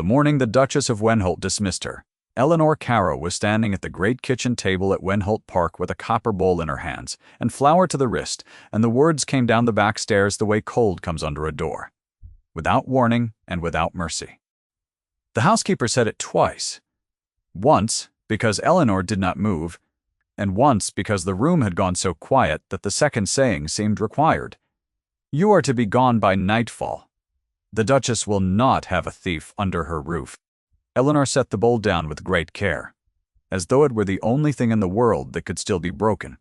The morning the Duchess of Wenholt dismissed her, Eleanor Caro was standing at the great kitchen table at Wenholt Park with a copper bowl in her hands and flour to the wrist, and the words came down the back stairs the way cold comes under a door, without warning and without mercy. The housekeeper said it twice. Once, because Eleanor did not move, and once because the room had gone so quiet that the second saying seemed required. "You are to be gone by nightfall. The Duchess will not have a thief under her roof." Eleanor set the bowl down with great care, as though it were the only thing in the world that could still be broken,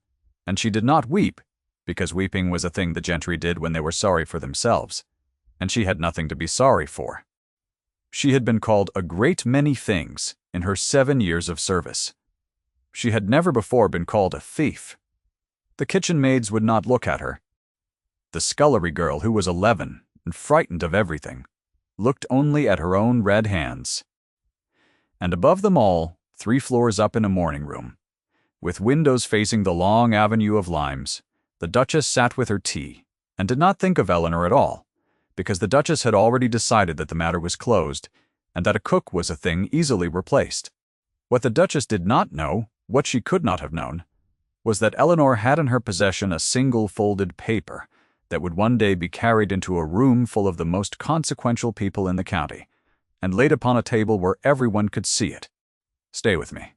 and she did not weep, because weeping was a thing the gentry did when they were sorry for themselves, and she had nothing to be sorry for. She had been called a great many things in her 7 years of service. She had never before been called a thief. The kitchen maids would not look at her. The scullery girl, who was 11 and frightened of everything, looked only at her own red hands. And above them all, 3 floors up in a morning room, with windows facing the long avenue of limes, the Duchess sat with her tea, and did not think of Eleanor at all, because the Duchess had already decided that the matter was closed, and that a cook was a thing easily replaced. What the Duchess did not know, what she could not have known, was that Eleanor had in her possession a single folded paper that would one day be carried into a room full of the most consequential people in the county, and laid upon a table where everyone could see it. Stay with me.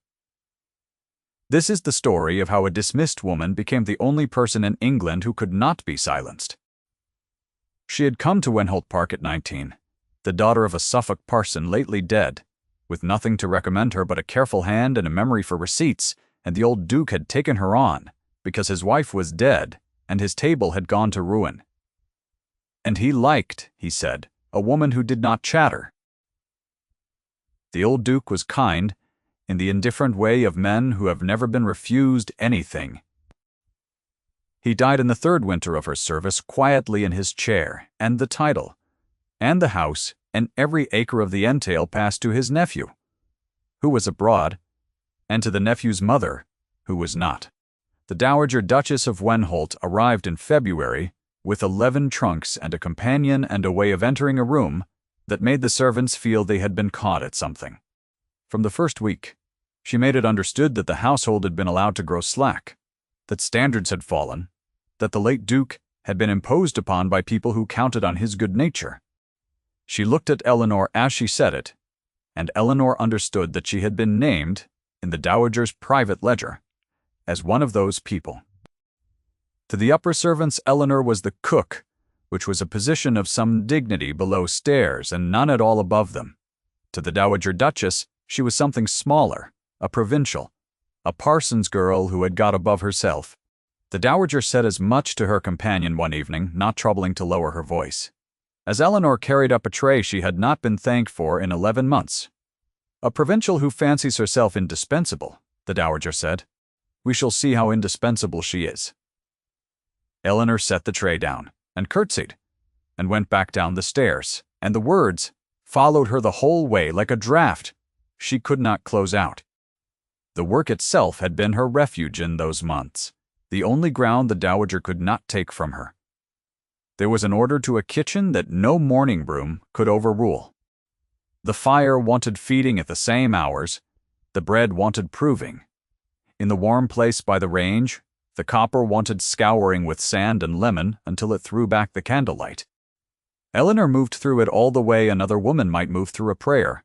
This is the story of how a dismissed woman became the only person in England who could not be silenced. She had come to Wenholt Park at 19, the daughter of a Suffolk parson lately dead, with nothing to recommend her but a careful hand and a memory for receipts, and the old Duke had taken her on, because his wife was dead, and his table had gone to ruin. And he liked, he said, a woman who did not chatter. The old Duke was kind, in the indifferent way of men who have never been refused anything. He died in the 3rd winter of her service quietly in his chair, and the title, and the house, and every acre of the entail passed to his nephew, who was abroad, and to the nephew's mother, who was not. The Dowager Duchess of Wenholt arrived in February with 11 trunks and a companion and a way of entering a room that made the servants feel they had been caught at something. From the first week, she made it understood that the household had been allowed to grow slack, that standards had fallen, that the late Duke had been imposed upon by people who counted on his good nature. She looked at Eleanor as she said it, and Eleanor understood that she had been named, in the Dowager's private ledger, as one of those people. To the upper servants, Eleanor was the cook, which was a position of some dignity below stairs and none at all above them. To the Dowager Duchess, she was something smaller, a provincial, a parson's girl who had got above herself. The Dowager said as much to her companion one evening, not troubling to lower her voice, as Eleanor carried up a tray she had not been thanked for in 11 months. "A provincial who fancies herself indispensable," the Dowager said. "We shall see how indispensable she is." Eleanor set the tray down, and curtsied, and went back down the stairs, and the words followed her the whole way like a draught she could not close out. The work itself had been her refuge in those months, the only ground the Dowager could not take from her. There was an order to a kitchen that no morning room could overrule. The fire wanted feeding at the same hours, the bread wanted proving. In the warm place by the range, the copper wanted scouring with sand and lemon until it threw back the candlelight. Eleanor moved through it all the way another woman might move through a prayer.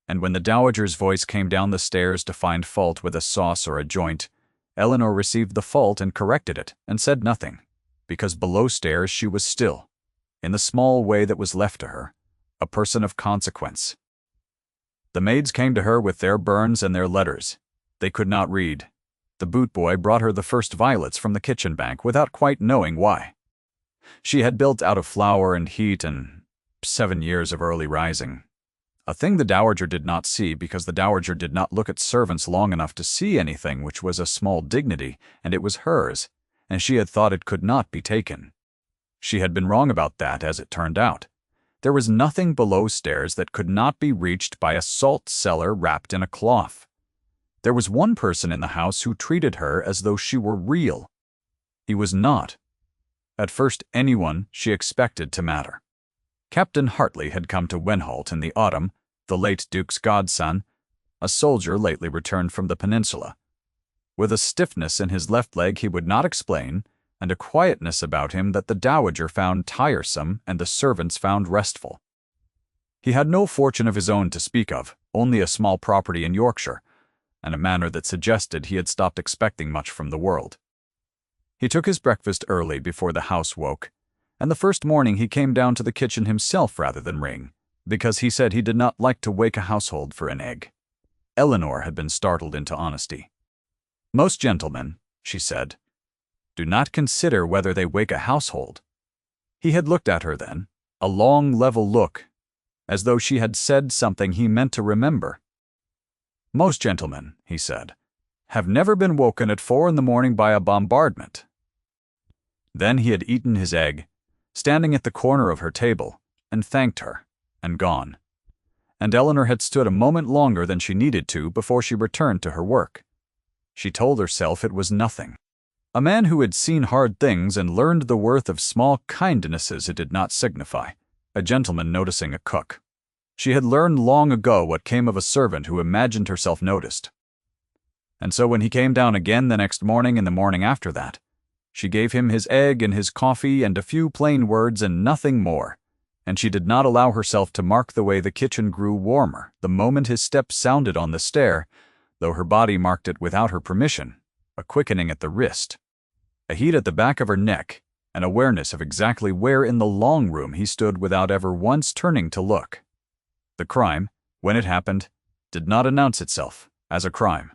And when the Dowager's voice came down the stairs to find fault with a sauce or a joint, Eleanor received the fault and corrected it, and said nothing, because below stairs she was still, in the small way that was left to her, a person of consequence. The maids came to her with their burns and their letters. They could not read. The boot boy brought her the first violets from the kitchen bank without quite knowing why. She had built out of flour and heat and 7 years of early rising. A thing the Dowager did not see, because the Dowager did not look at servants long enough to see anything which was a small dignity, and it was hers, and she had thought it could not be taken. She had been wrong about that, as it turned out. There was nothing below stairs that could not be reached by a salt cellar wrapped in a cloth. There was one person in the house who treated her as though she were real. He was not, at first, anyone she expected to matter. Captain Hartley had come to Wenholt in the autumn the late Duke's godson, a soldier lately returned from the peninsula. With a stiffness in his left leg he would not explain, and a quietness about him that the dowager found tiresome and the servants found restful. He had no fortune of his own to speak of, only a small property in Yorkshire, and a manner that suggested he had stopped expecting much from the world. He took his breakfast early before the house woke, and the first morning he came down to the kitchen himself rather than ring, because he said he did not like to wake a household for an egg. Eleanor had been startled into honesty. "Most gentlemen," she said, "do not consider whether they wake a household." He had looked at her then, a long level look, as though she had said something he meant to remember. "Most gentlemen," he said, "have never been woken at 4 in the morning by a bombardment." Then he had eaten his egg, standing at the corner of her table, and thanked her, and gone. And Eleanor had stood a moment longer than she needed to before she returned to her work. She told herself it was nothing. A man who had seen hard things and learned the worth of small kindnesses it did not signify. A gentleman noticing a cook. She had learned long ago what came of a servant who imagined herself noticed. And so when he came down again the next morning and the morning after that, she gave him his egg and his coffee and a few plain words and nothing more, and she did not allow herself to mark the way the kitchen grew warmer the moment his step sounded on the stair, though her body marked it without her permission, a quickening at the wrist, a heat at the back of her neck, an awareness of exactly where in the long room he stood without ever once turning to look. The crime, when it happened, did not announce itself as a crime.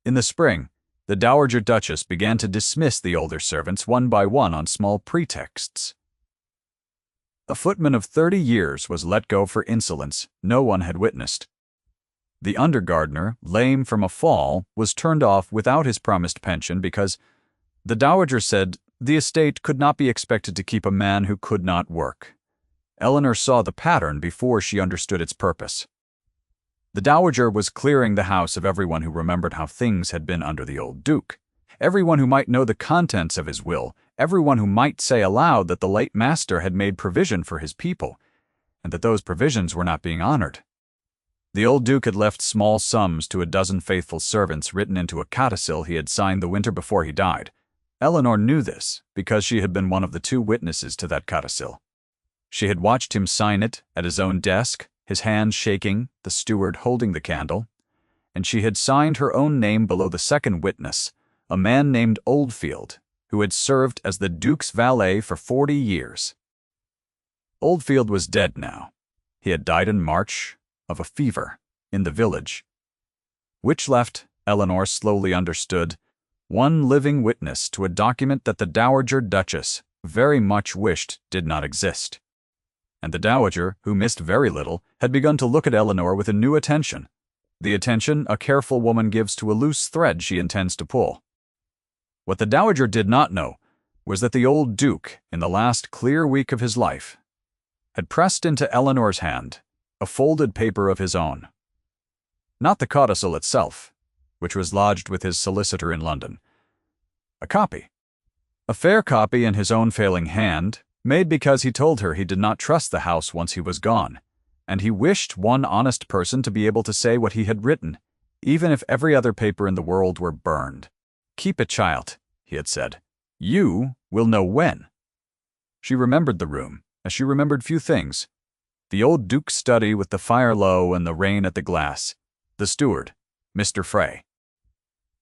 In the spring, the Dowager Duchess began to dismiss the older servants one by one on small pretexts. A footman of 30 years was let go for insolence no one had witnessed. The undergardener, lame from a fall, was turned off without his promised pension because the dowager said the estate could not be expected to keep a man who could not work. Eleanor saw the pattern before she understood its purpose. The dowager was clearing the house of everyone who remembered how things had been under the old duke, everyone who might know the contents of his will, everyone who might say aloud that the late master had made provision for his people, and that those provisions were not being honored. The old duke had left small sums to a dozen faithful servants written into a codicil he had signed the winter before he died. Eleanor knew this because she had been one of the 2 witnesses to that codicil. She had watched him sign it at his own desk, his hands shaking, the steward holding the candle, and she had signed her own name below the second witness, a man named Oldfield, who had served as the Duke's valet for 40 years. Oldfield was dead now. He had died in March, of a fever, in the village, which left, Eleanor slowly understood, one living witness to a document that the Dowager Duchess very much wished did not exist. And the dowager, who missed very little, had begun to look at Eleanor with a new attention, the attention a careful woman gives to a loose thread she intends to pull. What the dowager did not know was that the old duke, in the last clear week of his life, had pressed into Eleanor's hand a folded paper of his own. Not the codicil itself, which was lodged with his solicitor in London. A copy. A fair copy in his own failing hand, made because he told her he did not trust the house once he was gone, and he wished one honest person to be able to say what he had written, even if every other paper in the world were burned. "Keep it, child," he had said. "You will know when." She remembered the room, as she remembered few things. The old duke's study with the fire low and the rain at the glass. The steward, Mr. Frey.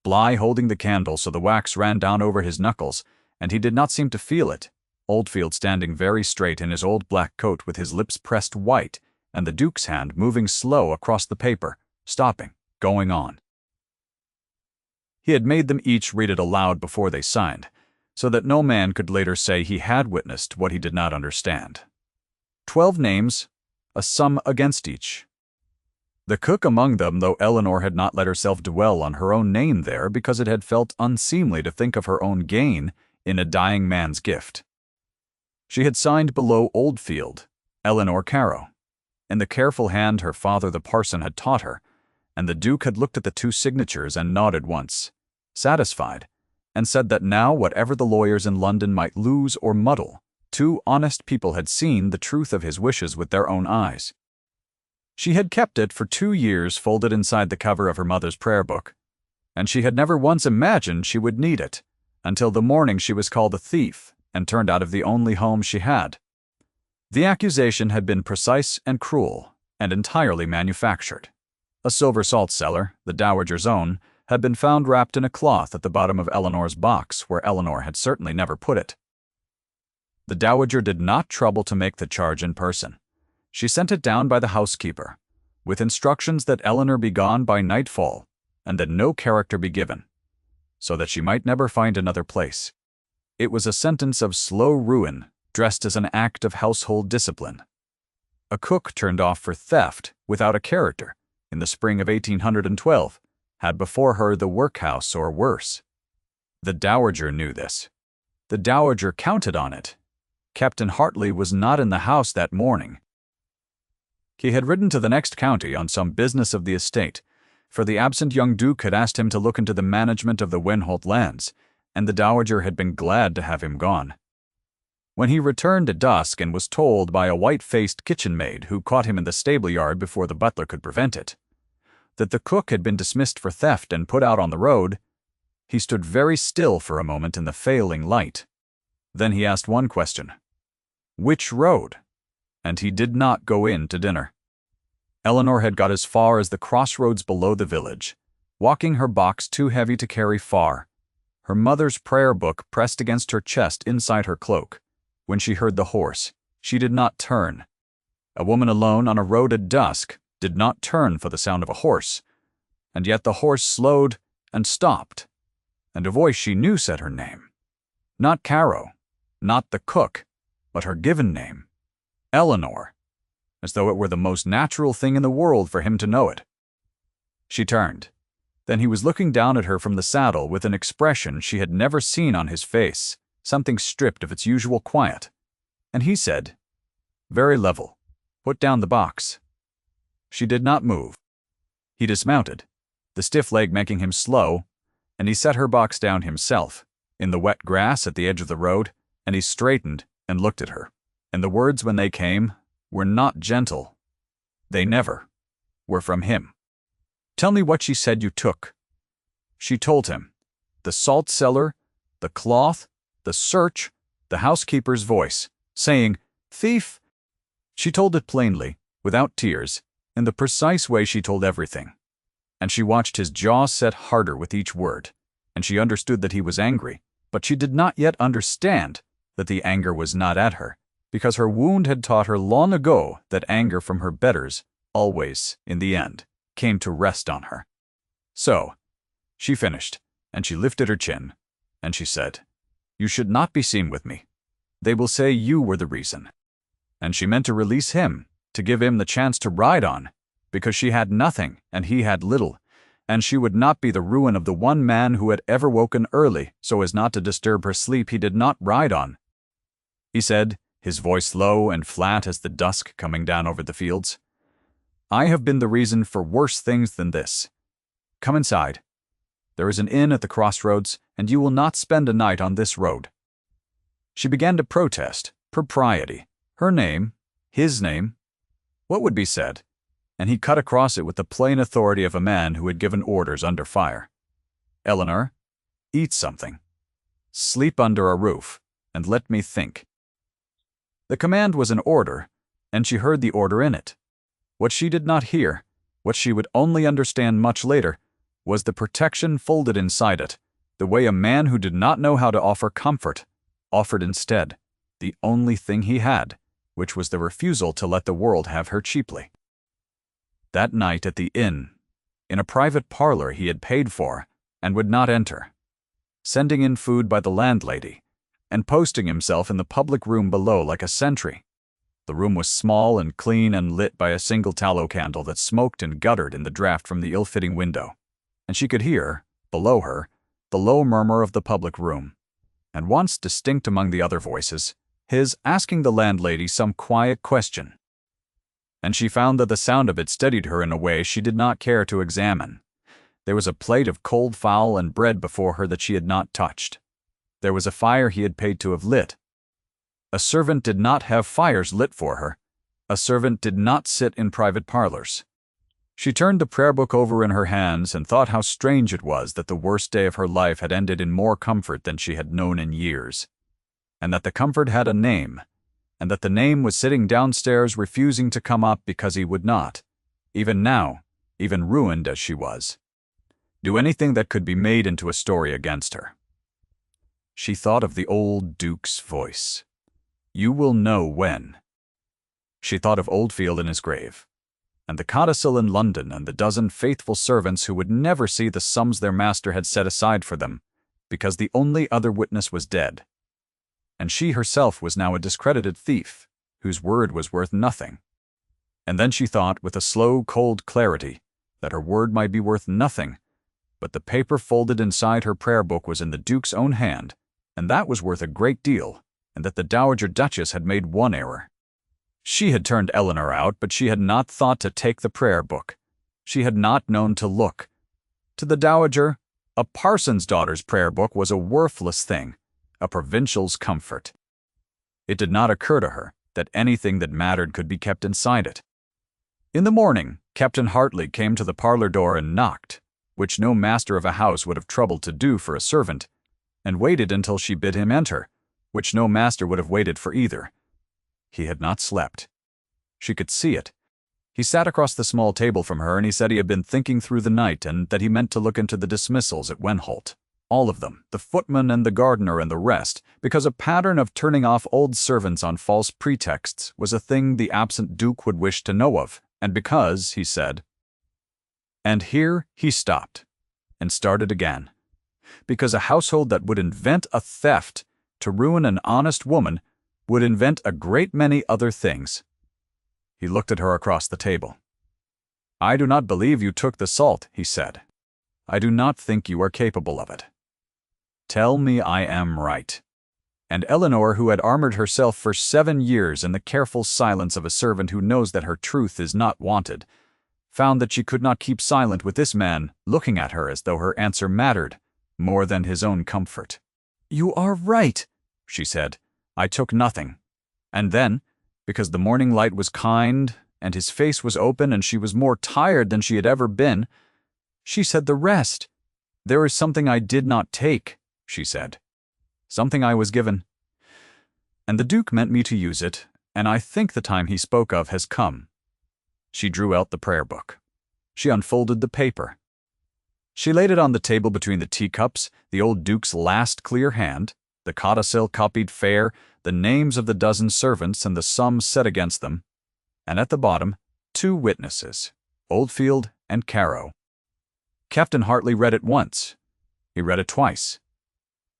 Bligh holding the candle so the wax ran down over his knuckles, and he did not seem to feel it. Oldfield standing very straight in his old black coat with his lips pressed white, and the duke's hand moving slow across the paper, stopping, going on. He had made them each read it aloud before they signed, so that no man could later say he had witnessed what he did not understand. 12 names, a sum against each. The cook among them, though Eleanor had not let herself dwell on her own name there because it had felt unseemly to think of her own gain in a dying man's gift. She had signed below Oldfield, Eleanor Carow, in the careful hand her father the parson had taught her, and the Duke had looked at the 2 signatures and nodded once, satisfied, and said that now whatever the lawyers in London might lose or muddle, 2 honest people had seen the truth of his wishes with their own eyes. She had kept it for 2 years folded inside the cover of her mother's prayer book, and she had never once imagined she would need it, until the morning she was called a thief and turned out of the only home she had. The accusation had been precise and cruel, and entirely manufactured. A silver salt cellar, the Dowager's own, had been found wrapped in a cloth at the bottom of Eleanor's box, where Eleanor had certainly never put it. The Dowager did not trouble to make the charge in person. She sent it down by the housekeeper, with instructions that Eleanor be gone by nightfall, and that no character be given, so that she might never find another place. It was a sentence of slow ruin, dressed as an act of household discipline. A cook turned off for theft, without a character, in the spring of 1812, had before her the workhouse or worse. The Dowager knew this. The Dowager counted on it. Captain Hartley was not in the house that morning. He had ridden to the next county on some business of the estate, for the absent young Duke had asked him to look into the management of the Wenholt lands, and the Dowager had been glad to have him gone. When he returned at dusk and was told by a white-faced kitchen maid who caught him in the stable-yard before the butler could prevent it, that the cook had been dismissed for theft and put out on the road, he stood very still for a moment in the failing light. Then he asked one question. Which road? And he did not go in to dinner. Eleanor had got as far as the crossroads below the village, walking her box too heavy to carry far, her mother's prayer book pressed against her chest inside her cloak. When she heard the horse, she did not turn. A woman alone on a road at dusk did not turn for the sound of a horse, and yet the horse slowed and stopped, and a voice she knew said her name. Not Caro, not the cook, but her given name, Eleanor, as though it were the most natural thing in the world for him to know it. She turned. Then he was looking down at her from the saddle with an expression she had never seen on his face, something stripped of its usual quiet, and he said, very level, put down the box. She did not move. He dismounted, the stiff leg making him slow, and he set her box down himself, in the wet grass at the edge of the road, and he straightened and looked at her, and the words when they came were not gentle. They never were from him. Tell me what she said you took. She told him, the salt cellar, the cloth, the search, the housekeeper's voice, saying, thief. She told it plainly, without tears, in the precise way she told everything. And she watched his jaw set harder with each word, and she understood that he was angry, but she did not yet understand that the anger was not at her, because her wound had taught her long ago that anger from her betters always, in the end, came to rest on her. So, she finished, and she lifted her chin, and she said, you should not be seen with me. They will say you were the reason. And she meant to release him, to give him the chance to ride on, because she had nothing and he had little, and she would not be the ruin of the one man who had ever woken early so as not to disturb her sleep he did not ride on. He said, his voice low and flat as the dusk coming down over the fields, I have been the reason for worse things than this. Come inside. There is an inn at the crossroads, and you will not spend a night on this road. She began to protest, propriety, her name, his name. What would be said? And he cut across it with the plain authority of a man who had given orders under fire. Eleanor, eat something. Sleep under a roof, and let me think. The command was an order, and she heard the order in it. What she did not hear, what she would only understand much later, was the protection folded inside it, the way a man who did not know how to offer comfort offered instead the only thing he had, which was the refusal to let the world have her cheaply. That night at the inn, in a private parlor he had paid for and would not enter, sending in food by the landlady, and posting himself in the public room below like a sentry. The room was small and clean and lit by a single tallow candle that smoked and guttered in the draught from the ill-fitting window, and she could hear, below her, the low murmur of the public room, and once distinct among the other voices, his asking the landlady some quiet question. And she found that the sound of it steadied her in a way she did not care to examine. There was a plate of cold fowl and bread before her that she had not touched. There was a fire he had paid to have lit. A servant did not have fires lit for her, A servant did not sit in private parlors. She turned the prayer book over in her hands and thought how strange it was that the worst day of her life had ended in more comfort than she had known in years, and that the comfort had a name, and that the name was sitting downstairs refusing to come up because he would not, even now, even ruined as she was, do anything that could be made into a story against her. She thought of the old Duke's voice. "You will know when." She thought of Oldfield in his grave, and the codicil in London, and the dozen faithful servants who would never see the sums their master had set aside for them, because the only other witness was dead. And she herself was now a discredited thief, whose word was worth nothing. And then she thought, with a slow, cold clarity, that her word might be worth nothing, but the paper folded inside her prayer book was in the Duke's own hand, and that was worth a great deal, and that the Dowager Duchess had made one error. She had turned Eleanor out, but she had not thought to take the prayer book. She had not known to look. To the Dowager, a parson's daughter's prayer book was a worthless thing, a provincial's comfort. It did not occur to her that anything that mattered could be kept inside it. In the morning, Captain Hartley came to the parlor door and knocked, which no master of a house would have troubled to do for a servant, and waited until she bid him enter, which no master would have waited for either. He had not slept. She could see it. He sat across the small table from her, and he said he had been thinking through the night and that he meant to look into the dismissals at Wenholt. All of them, the footman and the gardener and the rest, because a pattern of turning off old servants on false pretexts was a thing the absent Duke would wish to know of, and because, he said— And here he stopped, and started again. Because a household that would invent a theft to ruin an honest woman would invent a great many other things. He looked at her across the table. "I do not believe you took the salt," he said. "I do not think you are capable of it. Tell me I am right." And Eleanor, who had armored herself for 7 years in the careful silence of a servant who knows that her truth is not wanted, found that she could not keep silent with this man looking at her as though her answer mattered more than his own comfort. "You are right," she said. "I took nothing." And then, because the morning light was kind, and his face was open, and she was more tired than she had ever been, she said the rest. "There is something I did not take," she said. "Something I was given. And the Duke meant me to use it, and I think the time he spoke of has come." She drew out the prayer book. She unfolded the paper. She laid it on the table between the teacups, the old Duke's last clear hand, the codicil copied fair, the names of the dozen servants and the sums set against them, and at the bottom, 2 witnesses, Oldfield and Carow. Captain Hartley read it once. He read it twice.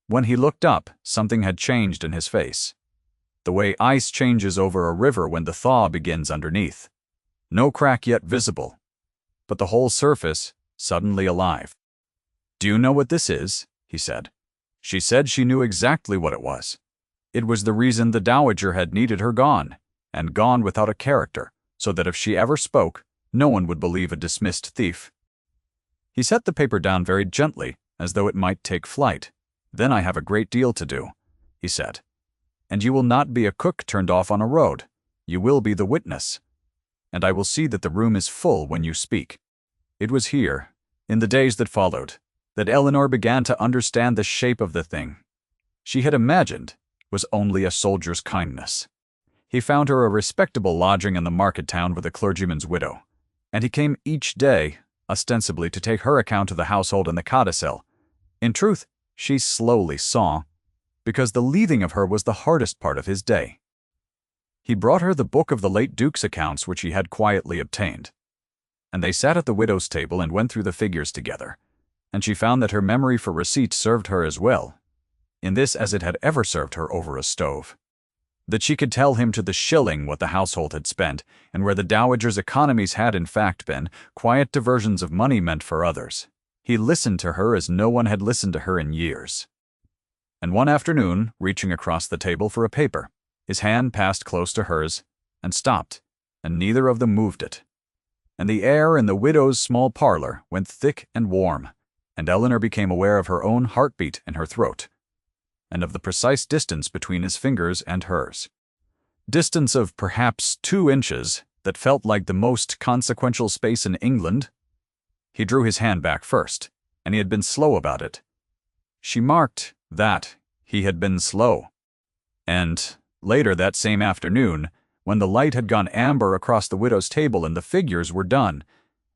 When he looked up, something had changed in his face, the way ice changes over a river when the thaw begins underneath. No crack yet visible, but the whole surface suddenly alive. "Do you know what this is?" he said. She said she knew exactly what it was. It was the reason the Dowager had needed her gone, and gone without a character, so that if she ever spoke, no one would believe a dismissed thief. He set the paper down very gently, as though it might take flight. "Then I have a great deal to do," he said. "And you will not be a cook turned off on a road. You will be the witness. And I will see that the room is full when you speak." It was here, in the days that followed, that Eleanor began to understand the shape of the thing. She had imagined was only a soldier's kindness. He found her a respectable lodging in the market town with a clergyman's widow, and he came each day, ostensibly to take her account of the household and the codicil. In truth, she slowly saw, because the leaving of her was the hardest part of his day. He brought her the book of the late Duke's accounts which he had quietly obtained, and they sat at the widow's table and went through the figures together, and she found that her memory for receipts served her as well, in this as it had ever served her over a stove. That she could tell him to the shilling what the household had spent, and where the Dowager's economies had in fact been quiet diversions of money meant for others. He listened to her as no one had listened to her in years. And one afternoon, reaching across the table for a paper, his hand passed close to hers, and stopped, and neither of them moved it. And the air in the widow's small parlor went thick and warm, and Eleanor became aware of her own heartbeat in her throat, and of the precise distance between his fingers and hers. distance of perhaps 2 inches that felt like the most consequential space in England. He drew his hand back first, and he had been slow about it. She marked that he had been slow. And later that same afternoon, when the light had gone amber across the widow's table and the figures were done,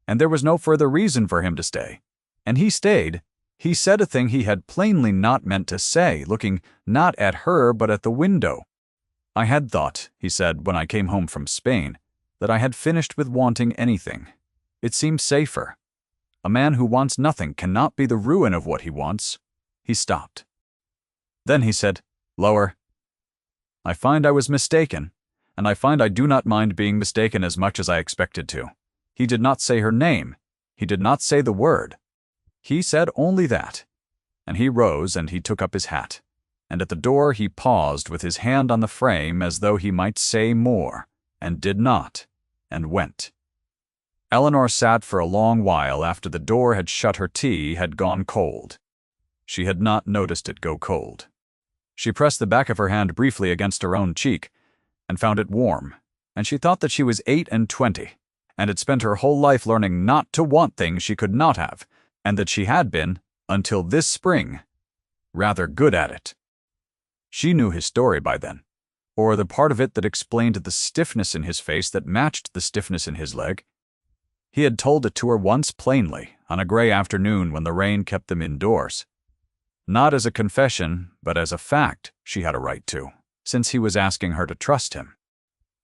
and there was no further reason for him to stay, and he stayed, he said a thing he had plainly not meant to say, looking not at her but at the window. "I had thought," he said, "when I came home from Spain, that I had finished with wanting anything. It seemed safer. A man who wants nothing cannot be the ruin of what he wants." He stopped. Then he said, lower, "I find I was mistaken, and I find I do not mind being mistaken as much as I expected to." He did not say her name. He did not say the word. He said only that. And he rose and he took up his hat. And at the door he paused with his hand on the frame as though he might say more, and did not, and went. Eleanor sat for a long while after the door had shut. Her tea had gone cold. She had not noticed it go cold. She pressed the back of her hand briefly against her own cheek, and found it warm, and she thought that she was 28, and had spent her whole life learning not to want things she could not have, and that she had been, until this spring, rather good at it. She knew his story by then, or the part of it that explained the stiffness in his face that matched the stiffness in his leg. He had told it to her once plainly, on a gray afternoon when the rain kept them indoors. Not as a confession, but as a fact she had a right to, since he was asking her to trust him.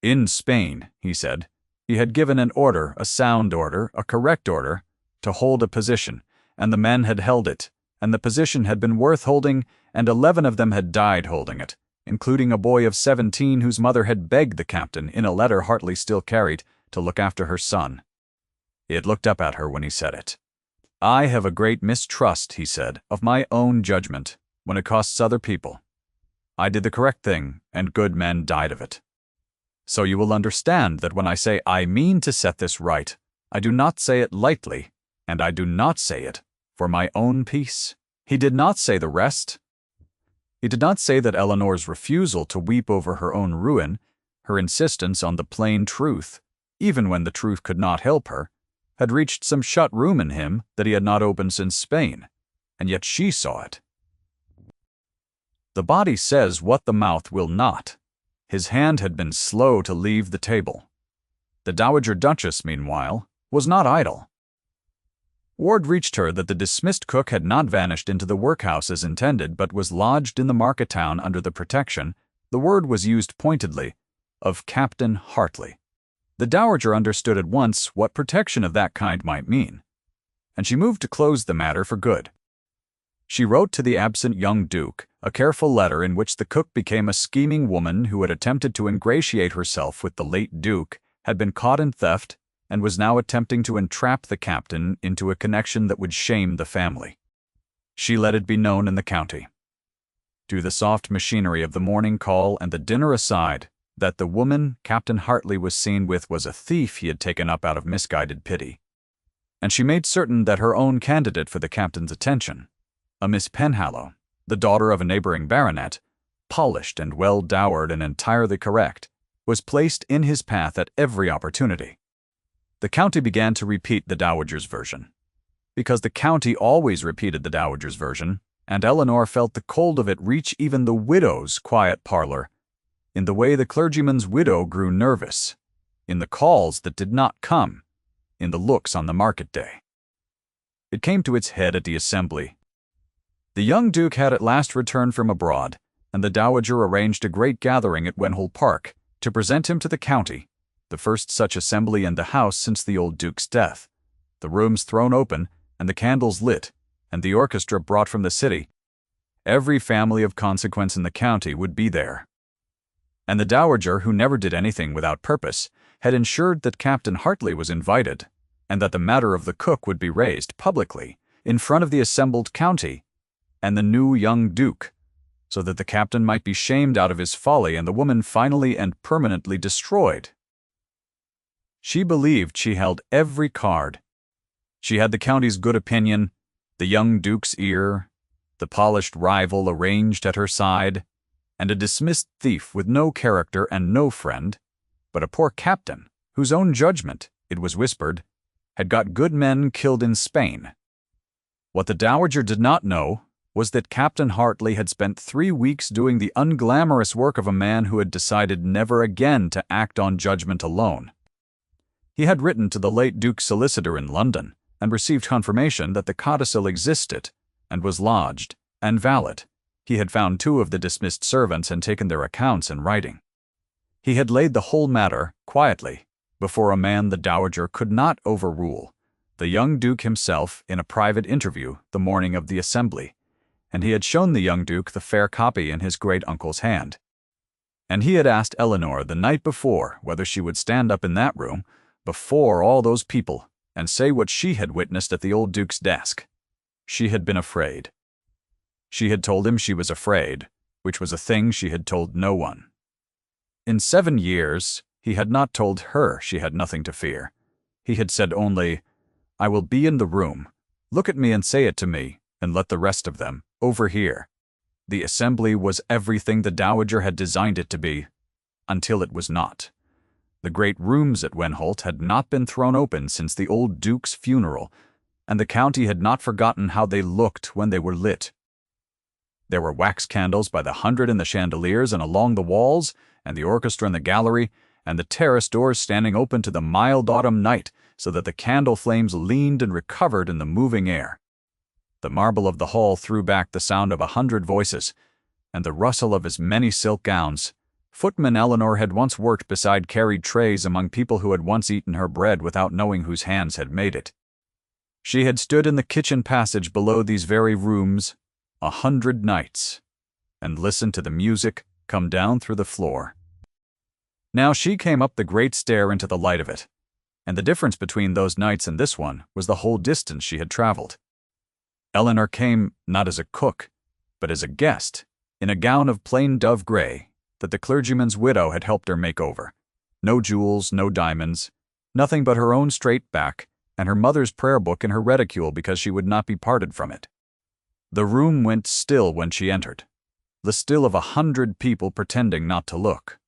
In Spain, he said, he had given an order, a sound order, a correct order, to hold a position, and the men had held it, and the position had been worth holding, and 11 of them had died holding it, including a boy of 17 whose mother had begged the captain, in a letter Hartley still carried, to look after her son. He had looked up at her when he said it. "I have a great mistrust," he said, "of my own judgment, when it costs other people. I did the correct thing, and good men died of it. So you will understand that when I say I mean to set this right, I do not say it lightly, and I do not say it for my own peace." He did not say the rest. He did not say that Eleanor's refusal to weep over her own ruin, her insistence on the plain truth, even when the truth could not help her, had reached some shut room in him that he had not opened since Spain, and yet she saw it. The body says what the mouth will not. His hand had been slow to leave the table. The Dowager Duchess, meanwhile, was not idle. Word reached her that the dismissed cook had not vanished into the workhouse as intended, but was lodged in the market town under the protection, the word was used pointedly, of Captain Hartley. The Dowager understood at once what protection of that kind might mean, and she moved to close the matter for good. She wrote to the absent young Duke a careful letter in which the cook became a scheming woman who had attempted to ingratiate herself with the late Duke, had been caught in theft, and was now attempting to entrap the captain into a connection that would shame the family. She let it be known in the county, to the soft machinery of the morning call and the dinner aside, that the woman Captain Hartley was seen with was a thief he had taken up out of misguided pity. And she made certain that her own candidate for the captain's attention, a Miss Penhallow, the daughter of a neighboring baronet, polished and well dowered and entirely correct, was placed in his path at every opportunity. The county began to repeat the Dowager's version, because the county always repeated the Dowager's version, and Eleanor felt the cold of it reach even the widow's quiet parlor, in the way the clergyman's widow grew nervous, in the calls that did not come, in the looks on the market day. It came to its head at the assembly. The young Duke had at last returned from abroad, and the Dowager arranged a great gathering at Wenholt Park to present him to the county, the first such assembly in the house since the old Duke's death, the rooms thrown open and the candles lit, and the orchestra brought from the city. Every family of consequence in the county would be there. And the Dowager, who never did anything without purpose, had ensured that Captain Hartley was invited, and that the matter of the cook would be raised publicly in front of the assembled county and the new young Duke, so that the captain might be shamed out of his folly and the woman finally and permanently destroyed. She believed she held every card. She had the county's good opinion, the young Duke's ear, the polished rival arranged at her side, and a dismissed thief with no character and no friend, but a poor captain, whose own judgment, it was whispered, had got good men killed in Spain. What the dowager did not know was that Captain Hartley had spent 3 weeks doing the unglamorous work of a man who had decided never again to act on judgment alone. He had written to the late Duke's solicitor in London and received confirmation that the codicil existed and was lodged and valid. He had found 2 of the dismissed servants and taken their accounts in writing. He had laid the whole matter, quietly, before a man the dowager could not overrule, the young Duke himself, in a private interview the morning of the assembly, and he had shown the young Duke the fair copy in his great-uncle's hand. And he had asked Eleanor the night before whether she would stand up in that room, before all those people, and say what she had witnessed at the old Duke's desk. She had been afraid. She had told him she was afraid, which was a thing she had told no one. In 7 years, he had not told her she had nothing to fear. He had said only, "I will be in the room. Look at me and say it to me, and let the rest of them overhear." The assembly was everything the dowager had designed it to be, until it was not. The great rooms at Wenholt had not been thrown open since the old Duke's funeral, and the county had not forgotten how they looked when they were lit. There were wax candles by the 100 in the chandeliers and along the walls, and the orchestra in the gallery, and the terrace doors standing open to the mild autumn night, so that the candle flames leaned and recovered in the moving air. The marble of the hall threw back the sound of 100 voices, and the rustle of as many silk gowns. Footman Eleanor had once worked beside carried trays among people who had once eaten her bread without knowing whose hands had made it. She had stood in the kitchen passage below these very rooms 100 nights, and listened to the music come down through the floor. Now she came up the great stair into the light of it, and the difference between those nights and this one was the whole distance she had traveled. Eleanor came not as a cook, but as a guest, in a gown of plain dove gray that the clergyman's widow had helped her make over. No jewels, no diamonds, nothing but her own straight back and her mother's prayer book in her reticule because she would not be parted from it. The room went still when she entered, the still of 100 people pretending not to look.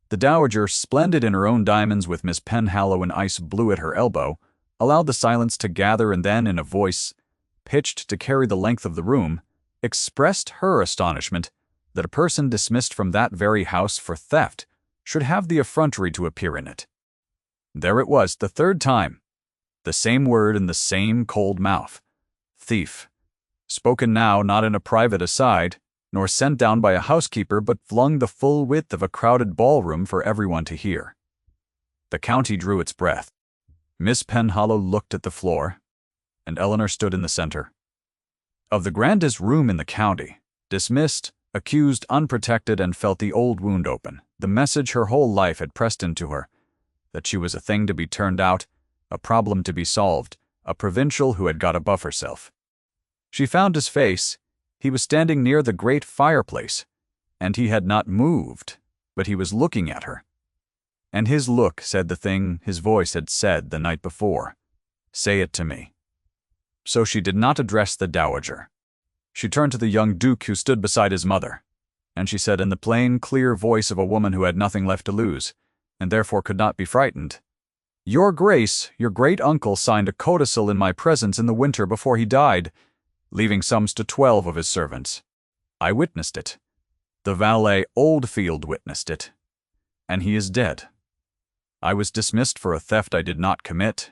The dowager, splendid in her own diamonds with Miss Penhallow in ice blue at her elbow, allowed the silence to gather and then, in a voice pitched to carry the length of the room, expressed her astonishment that a person dismissed from that very house for theft should have the effrontery to appear in it. There it was, the 3rd time, the same word in the same cold mouth, thief, spoken now not in a private aside, nor sent down by a housekeeper, but flung the full width of a crowded ballroom for everyone to hear. The county drew its breath. Miss Penhallow looked at the floor, and Eleanor stood in the center. Of the grandest room in the county, dismissed, accused, unprotected, and felt the old wound open, the message her whole life had pressed into her, that she was a thing to be turned out, a problem to be solved, a provincial who had got above herself. She found his face. He was standing near the great fireplace, and he had not moved, but he was looking at her. And his look said the thing his voice had said the night before, "Say it to me." So she did not address the dowager. She turned to the young Duke who stood beside his mother, and she said in the plain, clear voice of a woman who had nothing left to lose, and therefore could not be frightened, "Your Grace, your great-uncle signed a codicil in my presence in the winter before he died, leaving sums to 12 of his servants. I witnessed it. The valet Oldfield witnessed it. And he is dead. I was dismissed for a theft I did not commit,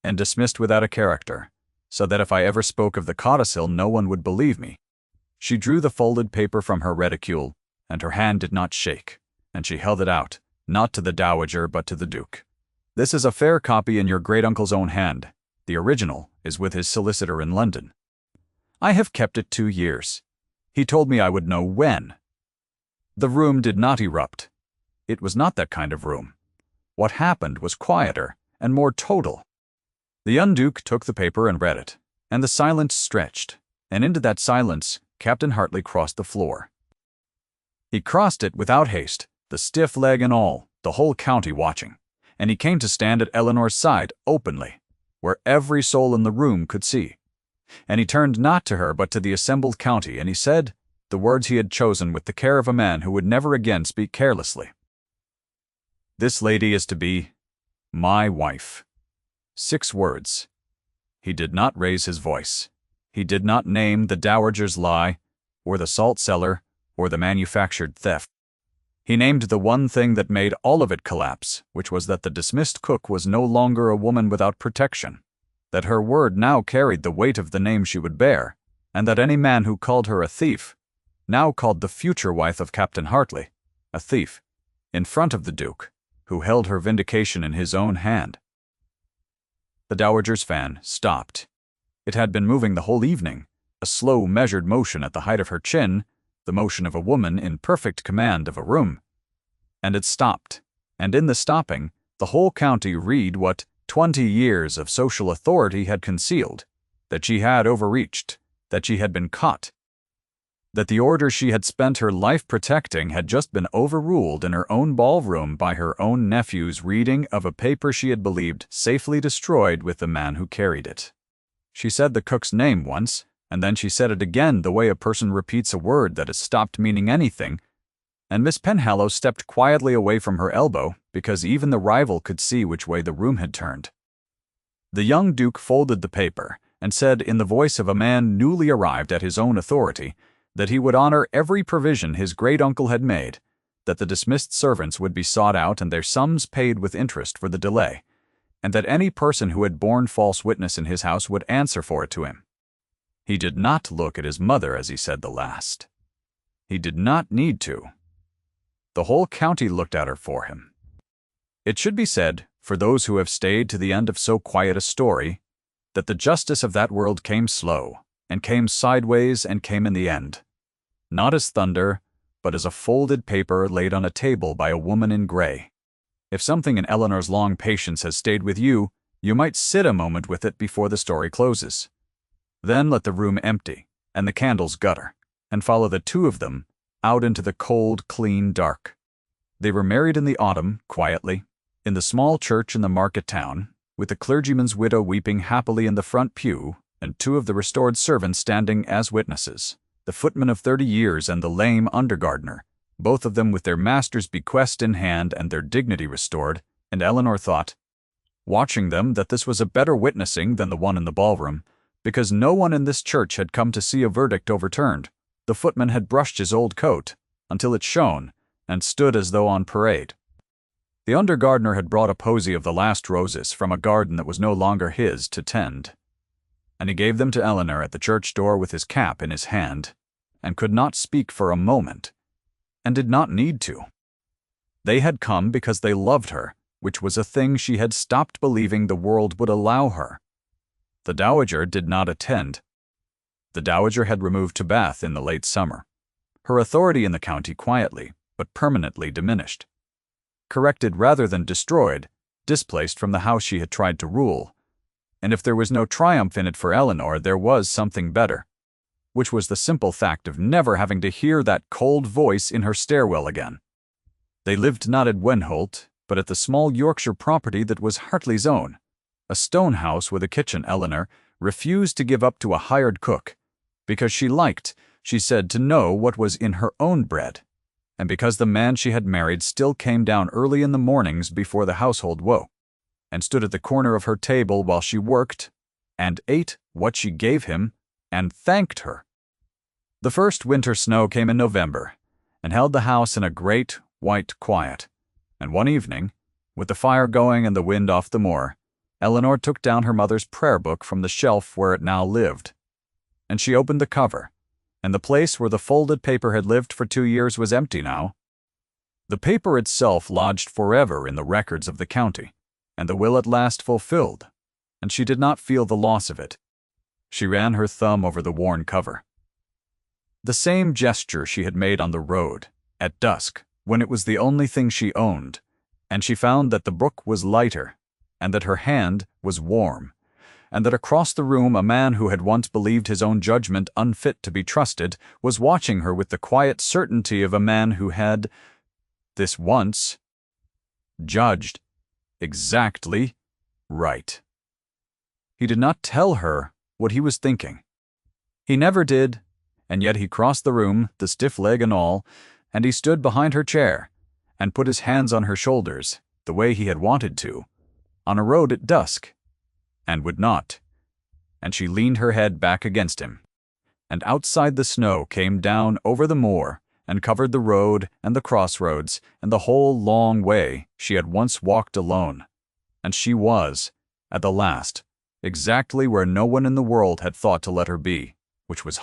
and dismissed without a character, so that if I ever spoke of the codicil no one would believe me." She drew the folded paper from her reticule, and her hand did not shake, and she held it out, not to the dowager but to the Duke. "This is a fair copy in your great-uncle's own hand. The original is with his solicitor in London. I have kept it 2 years. He told me I would know when." The room did not erupt. It was not that kind of room. What happened was quieter and more total. The young Duke took the paper and read it, and the silence stretched, and into that silence Captain Hartley crossed the floor. He crossed it without haste, the stiff leg and all, the whole county watching, and he came to stand at Eleanor's side openly, where every soul in the room could see. And he turned not to her but to the assembled county, and he said, the words he had chosen with the care of a man who would never again speak carelessly. "This lady is to be my wife." 6 words. He did not raise his voice. He did not name the dowager's lie, or the salt cellar, or the manufactured theft. He named the one thing that made all of it collapse, which was that the dismissed cook was no longer a woman without protection, that her word now carried the weight of the name she would bear, and that any man who called her a thief, now called the future wife of Captain Hartley, a thief, in front of the Duke, who held her vindication in his own hand. The dowager's fan stopped. It had been moving the whole evening, a slow, measured motion at the height of her chin, the motion of a woman in perfect command of a room. And it stopped, and in the stopping, the whole county read what 20 years of social authority had concealed, that she had overreached, that she had been caught, that the order she had spent her life protecting had just been overruled in her own ballroom by her own nephew's reading of a paper she had believed safely destroyed with the man who carried it. She said the cook's name once, and then she said it again the way a person repeats a word that has stopped meaning anything, and Miss Penhallow stepped quietly away from her elbow because even the rival could see which way the room had turned. The young Duke folded the paper and said in the voice of a man newly arrived at his own authority that he would honor every provision his great-uncle had made, that the dismissed servants would be sought out and their sums paid with interest for the delay, and that any person who had borne false witness in his house would answer for it to him. He did not look at his mother as he said the last. He did not need to. The whole county looked at her for him. It should be said, for those who have stayed to the end of so quiet a story, that the justice of that world came slow, and came sideways and came in the end. Not as thunder, but as a folded paper laid on a table by a woman in gray. If something in Eleanor's long patience has stayed with you, you might sit a moment with it before the story closes. Then let the room empty, and the candles gutter, and follow the two of them out into the cold, clean dark. They were married in the autumn, quietly, in the small church in the market town, with the clergyman's widow weeping happily in the front pew, and 2 of the restored servants standing as witnesses, the footman of 30 years and the lame under-gardener, both of them with their master's bequest in hand and their dignity restored, and Eleanor thought, watching them, that this was a better witnessing than the one in the ballroom, because no one in this church had come to see a verdict overturned. The footman had brushed his old coat until it shone and stood as though on parade. The under-gardener had brought a posy of the last roses from a garden that was no longer his to tend, and he gave them to Eleanor at the church door with his cap in his hand, and could not speak for a moment, and did not need to. They had come because they loved her, which was a thing she had stopped believing the world would allow her. The dowager did not attend. The dowager had removed to Bath in the late summer. Her authority in the county quietly, but permanently diminished. Corrected rather than destroyed, displaced from the house she had tried to rule. And if there was no triumph in it for Eleanor, there was something better, which was the simple fact of never having to hear that cold voice in her stairwell again. They lived not at Wenholt, but at the small Yorkshire property that was Hartley's own, a stone house with a kitchen. Eleanor refused to give up to a hired cook, because she liked, she said, to know what was in her own bread, and because the man she had married still came down early in the mornings before the household woke, and stood at the corner of her table while she worked, and ate what she gave him, and thanked her. The first winter snow came in November, and held the house in a great, white quiet, and one evening, with the fire going and the wind off the moor, Eleanor took down her mother's prayer book from the shelf where it now lived, and she opened the cover, and the place where the folded paper had lived for 2 years was empty now. The paper itself lodged forever in the records of the county, and the will at last fulfilled, and she did not feel the loss of it. She ran her thumb over the worn cover. The same gesture she had made on the road, at dusk, when it was the only thing she owned, and she found that the book was lighter, and that her hand was warm, and that across the room a man who had once believed his own judgment unfit to be trusted was watching her with the quiet certainty of a man who had, this once, judged exactly right. He did not tell her what he was thinking. He never did, And yet he crossed the room, the stiff leg and all, and he stood behind her chair, and put his hands on her shoulders, the way he had wanted to, on a road at dusk, and would not. And she leaned her head back against him. And outside the snow came down over the moor, and covered the road and the crossroads, and the whole long way she had once walked alone. And she was, at the last, exactly where no one in the world had thought to let her be, which was